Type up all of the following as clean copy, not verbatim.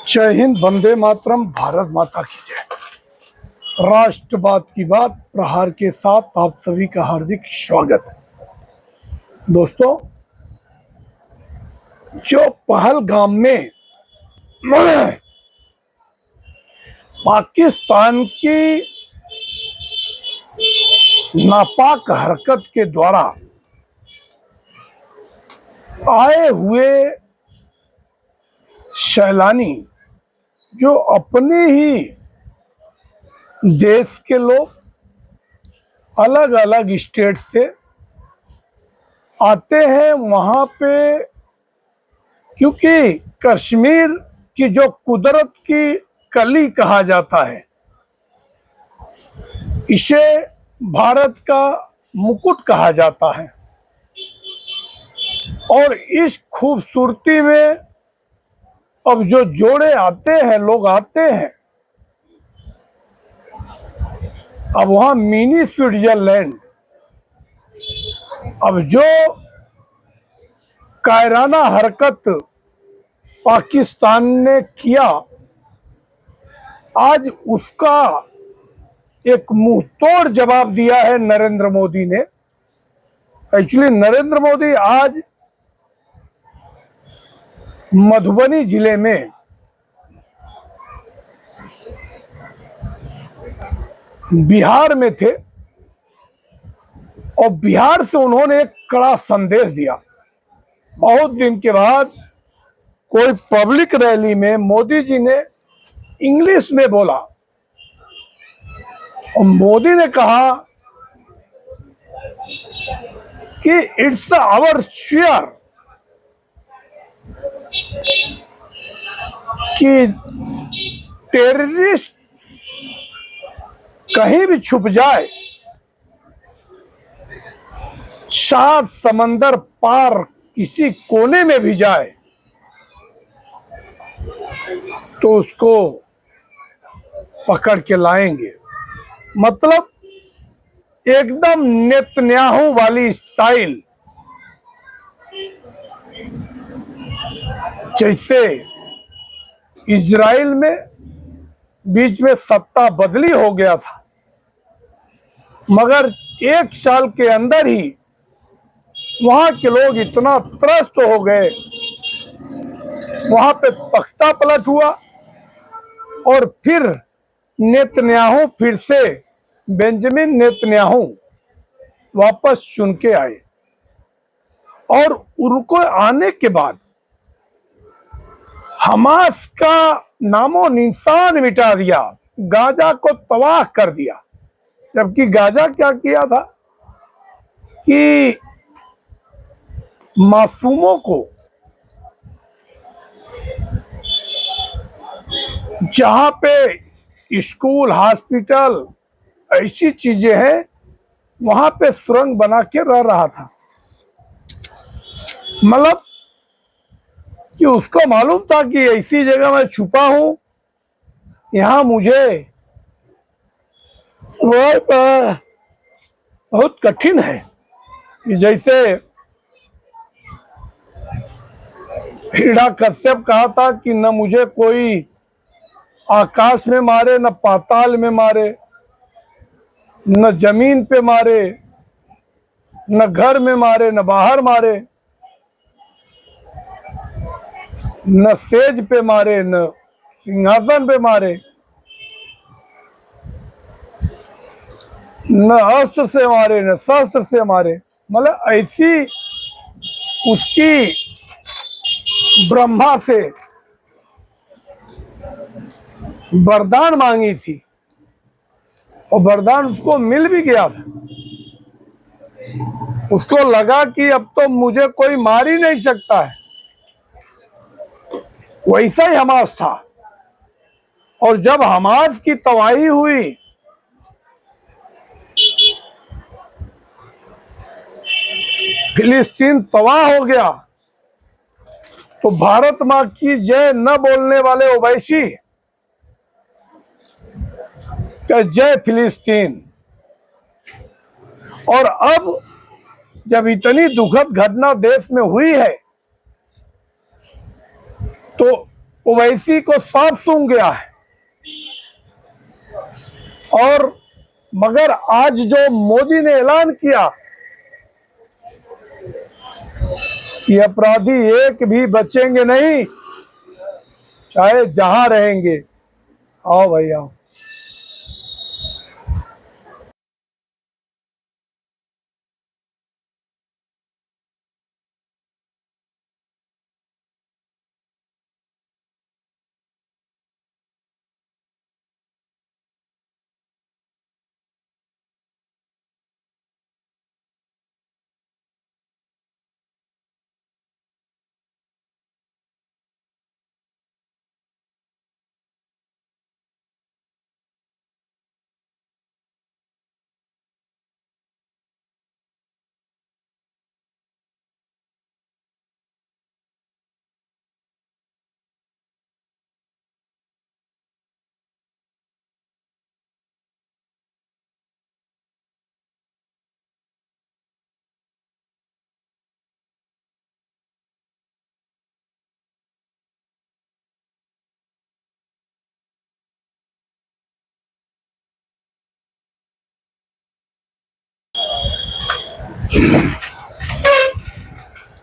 जय हिंद, वंदे मातरम, भारत माता की जय। राष्ट्रवाद की बात प्रहार के साथ आप सभी का हार्दिक स्वागत है। दोस्तों, जो पहलगाम में पाकिस्तान की नापाक हरकत के द्वारा आए हुए सैलानी, जो अपने ही देश के लोग अलग अलग स्टेट से आते हैं वहाँ पे, क्योंकि कश्मीर की जो कुदरत की कली कहा जाता है, इसे भारत का मुकुट कहा जाता है। और इस खूबसूरती में अब जो जोड़े आते हैं, लोग आते हैं, अब वहाँ मिनी स्विट्जरलैंड, अब जो कायराना हरकत पाकिस्तान ने किया, आज उसका एक मुंहतोड़ जवाब दिया है नरेंद्र मोदी ने। एक्चुअली नरेंद्र मोदी आज मधुबनी जिले में बिहार में थे और बिहार से उन्होंने एक कड़ा संदेश दिया। बहुत दिन के बाद कोई पब्लिक रैली में मोदी जी ने इंग्लिश में बोला और मोदी ने कहा कि इट्स आवर शेयर कि टेररिस्ट कहीं भी छुप जाए, सात समंदर पार किसी कोने में भी जाए, तो उसको पकड़ के लाएंगे। मतलब एकदम नेतन्याहू वाली स्टाइल। जैसे इजराइल में बीच में सत्ता बदली हो गया था, मगर एक साल के अंदर ही वहां के लोग इतना त्रस्त हो गए, वहां पे तख्ता पलट हुआ और फिर नेतन्याहू, फिर से बेंजामिन नेतन्याहू वापस चुन के आए। और उनको आने के बाद हमास का नामो निशान मिटा दिया, गाजा को तबाह कर दिया। जबकि गाजा क्या किया था कि मासूमों को, जहां पे स्कूल, हॉस्पिटल, ऐसी चीजें हैं, वहां पे सुरंग बना के रह रहा था। मतलब कि उसको मालूम था कि ऐसी जगह मैं छुपा हूं, यहां मुझे बहुत कठिन है। कि जैसे हिरण्यकश्यप कहा था कि न मुझे कोई आकाश में मारे, न पाताल में मारे, न जमीन पे मारे, न घर में मारे, न बाहर मारे, न सेज पे मारे, न सिंहासन पे मारे, न अस्त्र से मारे, न शस्त्र से मारे। मतलब ऐसी उसकी ब्रह्मा से वरदान मांगी थी और वरदान उसको मिल भी गया था। उसको लगा कि अब तो मुझे कोई मार ही नहीं सकता है। वैसा ही हमास था। और जब हमास की तबाही हुई, फिलिस्तीन तबाह हो गया, तो भारत मां की जय न बोलने वाले ओवैसी का जय फिलिस्तीन। और अब जब इतनी दुखद घटना देश में हुई है, तो ओवैसी को साफ सूंघ गया है। और मगर आज जो मोदी ने ऐलान किया कि अपराधी एक भी बचेंगे नहीं, चाहे जहां रहेंगे। आओ भैया।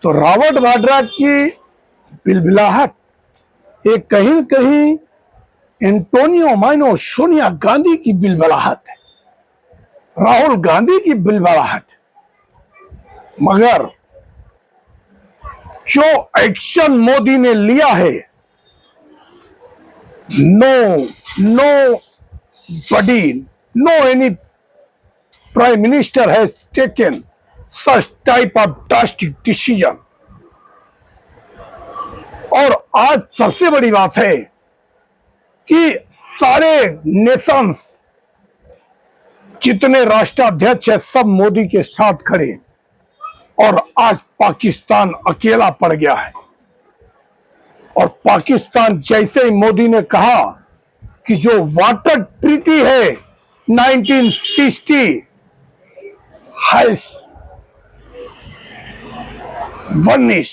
तो रॉबर्ट वाड्रा की बिलबिलाहट ये कहीं न कहीं एंटोनियो माइनो सोनिया गांधी की बिलबिलाहट है, राहुल गांधी की बिलबिलाहट। मगर जो एक्शन मोदी ने लिया है, nobody, no any prime minister has taken such type of drastic decision. और आज सबसे बड़ी बात है कि सारे नेशंस जितने राष्ट्राध्यक्ष है सब मोदी के साथ खड़े, और आज पाकिस्तान अकेला पड़ गया है। और पाकिस्तान जैसे ही मोदी ने कहा कि जो वाटर ट्रीटी है 1960 हैज वनिश,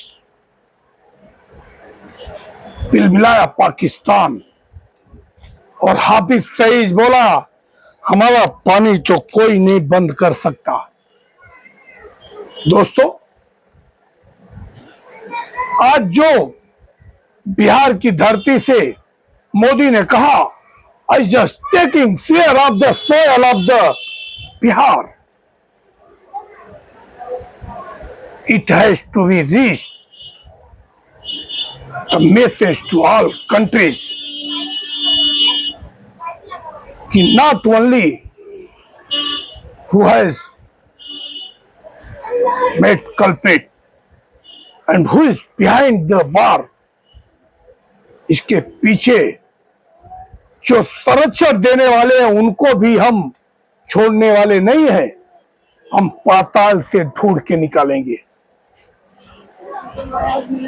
बिलबिलाया पाकिस्तान। और हाफिज सईद बोला हमारा पानी तो कोई नहीं बंद कर सकता। दोस्तों, आज जो बिहार की धरती से मोदी ने कहा I just taking care of the soul of the Bihar, it has to be reach the message to all countries कि not only who has made culprit and who is behind the war, इसके पीछे जो संरक्षण देने वाले हैं उनको भी हम छोड़ने वाले नहीं हैं। हम पाताल से ढूंढ के निकालेंगे।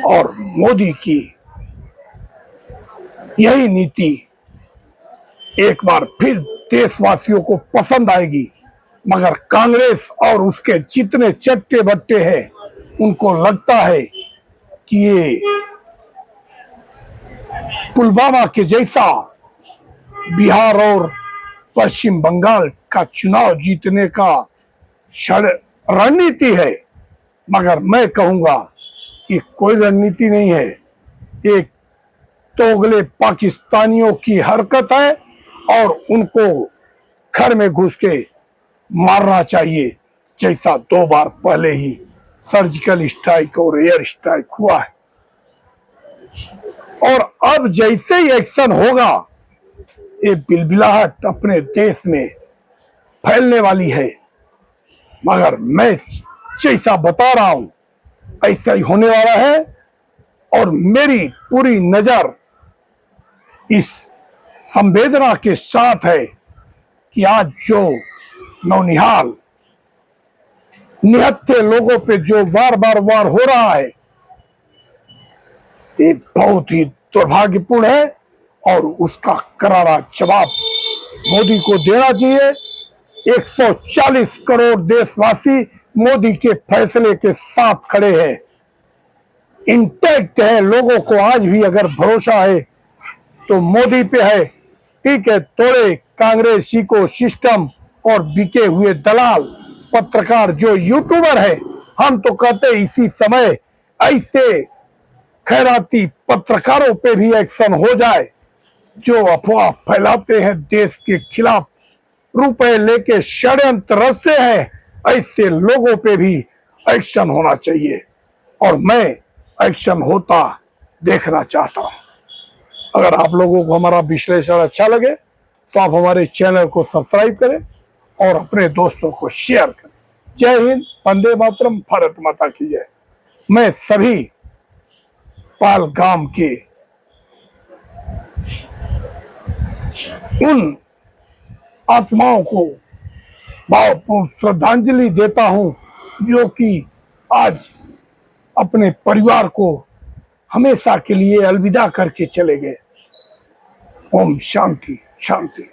और मोदी की यही नीति एक बार फिर देशवासियों को पसंद आएगी। मगर कांग्रेस और उसके जितने चट्टे बट्टे हैं उनको लगता है कि ये पुलवामा के जैसा बिहार और पश्चिम बंगाल का चुनाव जीतने का रणनीति है। मगर मैं कहूंगा कि कोई रणनीति नहीं है, एक तोगले पाकिस्तानियों की हरकत है और उनको घर में घुस के मारना चाहिए, जैसा 2 बार पहले ही सर्जिकल स्ट्राइक और एयर स्ट्राइक हुआ है। और अब जैसे ही एक्शन होगा ये बिलबिलाहट अपने देश में फैलने वाली है। मगर मैं जैसा बता रहा हूं ऐसा ही होने वाला है। और मेरी पूरी नजर इस संवेदना के साथ है कि आज जो नौनिहाल निहत्थे लोगों पे जो वार हो रहा है ये बहुत ही दुर्भाग्यपूर्ण है और उसका करारा जवाब मोदी को देना चाहिए। 140 करोड़ देशवासी मोदी के फैसले के साथ खड़े हैं, इंटैक्ट है। लोगों को आज भी अगर भरोसा है तो मोदी पे है। ठीक है, तोड़े कांग्रेस इको सिस्टम और बिके हुए दलाल पत्रकार जो यूट्यूबर है। हम तो कहते इसी समय ऐसे खैराती पत्रकारों पे भी एक्शन हो जाए जो अफवाह फैलाते हैं देश के खिलाफ, रुपए लेके षड्यंत्र रचते हैं। ऐसे लोगों पे भी एक्शन होना चाहिए और मैं एक्शन होता देखना चाहता हूं। अगर आप लोगों को हमारा विश्लेषण अच्छा लगे तो आप हमारे चैनल को सब्सक्राइब करें और अपने दोस्तों को शेयर करें। जय हिंद, वंदे मातरम, भारत माता की जय। मैं सभी पालगाम के उन आत्माओं को भावपूर्ण श्रद्धांजलि देता हूं जो कि आज अपने परिवार को हमेशा के लिए अलविदा करके चले गए। ओम शांति शांति।